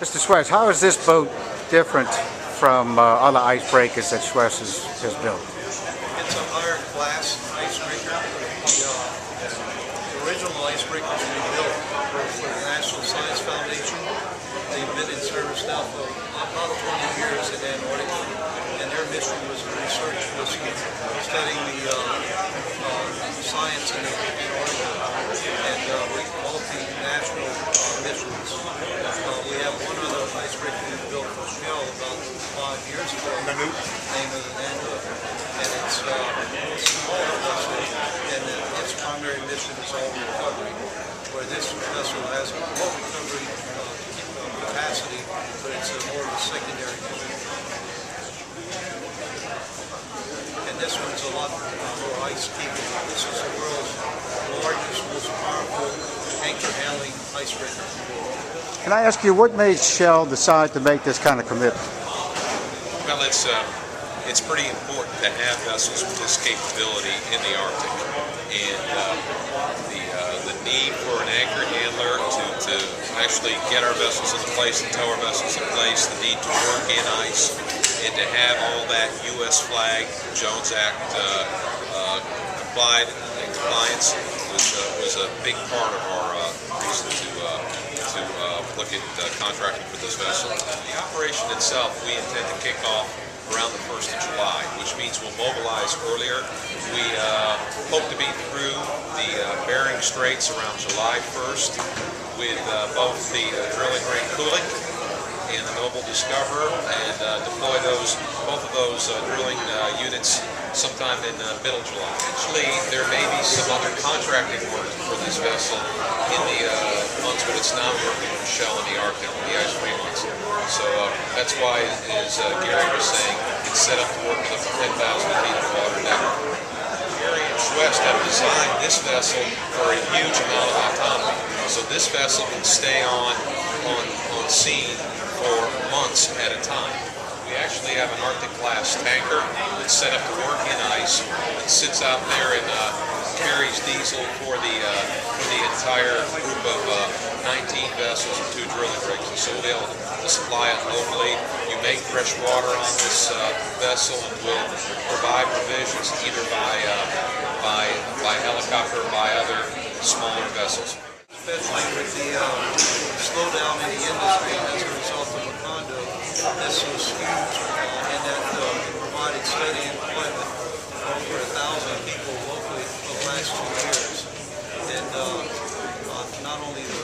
Mr. Chouest, how is this boat different from other icebreakers that Chouest has built? It's a higher class icebreaker. The original icebreakers we built were for the National Science Foundation. They've been in service now for about 20 years in Antarctica, and their mission was a research mission studying the science in Antarctica and multinational missions. We have one other icebreaker we built for Shell about 5 years ago. Nanook. Name of the Nanook. And it's a smaller vessel, and its primary mission is oil recovery, where this vessel has oil recovery capacity, but it's more of a secondary mission. And this one's a lot more ice capable. This is the world's largest, most powerful anchor handling icebreaker. Can I ask you, what made Shell decide to make this kind of commitment? Well, it's pretty important to have vessels with this capability in the Arctic, and the need for an anchor handler to actually get our vessels into place and tow our vessels in place, the need to work in ice, and to have all that U.S. flag Jones Act compliance was a big part of our reason to look at contracting for this vessel. The operation itself, we intend to kick off around the 1st of July, which means we'll mobilize earlier. We hope to be through the Bering Straits around July 1st with both the drilling rig cooling and the Noble Discoverer, and deploy both of those drilling units sometime in middle July. Actually, there may be some other contracting work for this vessel in the months when it's not working for Shell in the Arctic, the ice-free months. So that's why, as Gary was saying, it's set up to work with up to 10,000 feet of water now. Gary and Chouest have designed this vessel for a huge amount of autonomy. So this vessel can stay on scene for months at a time. We actually have an Arctic-class tanker that's set up to work in ice, that sits out there and carries diesel for the entire group of 19 vessels and 2 drilling rigs. And so we'll be able to supply it locally. You make fresh water on this vessel, and we'll provide provisions either by helicopter or by other smaller vessels. Especially with the slowdown in the industry as a result of Macondo, this was huge in that it provided steady employment for over 1,000 people locally for the last 2 years. And not only the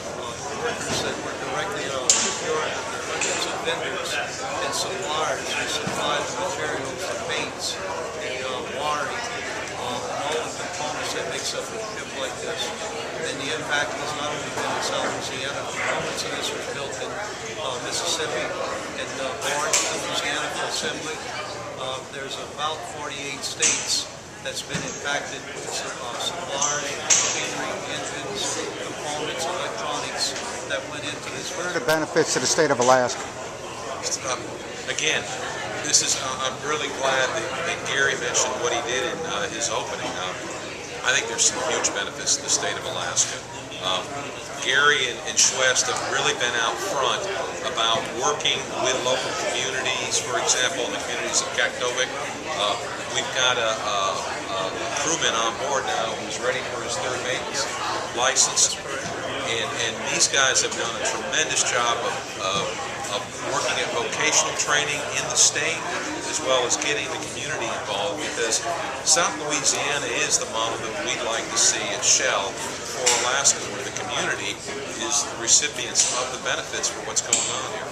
workers that were directly procured, but the hundreds of vendors and suppliers who supplied the materials, the paints, the wiring, and all the components that makes up a ship like this. And the impact has not only been in South Louisiana, components of this were built in Mississippi and Orange, Louisiana for assembly. There's about 48 states that's been impacted with suppliers, machinery, engines, components, electronics that went into this. What are the benefits to the state of Alaska? Again, I'm really glad that Gary mentioned what he did in his opening. I think there's some huge benefits to the state of Alaska. Gary and Chouest have really been out front about working with local communities. For example, in the communities of Aiviq, we've got a crewman on board now who's ready for his 3rd maintenance license. And these guys have done a tremendous job of working at vocational training in the state, as well as getting the community involved, because South Louisiana is the model that we'd like to see at Shell for Alaska, where the community is the recipients of the benefits for what's going on here.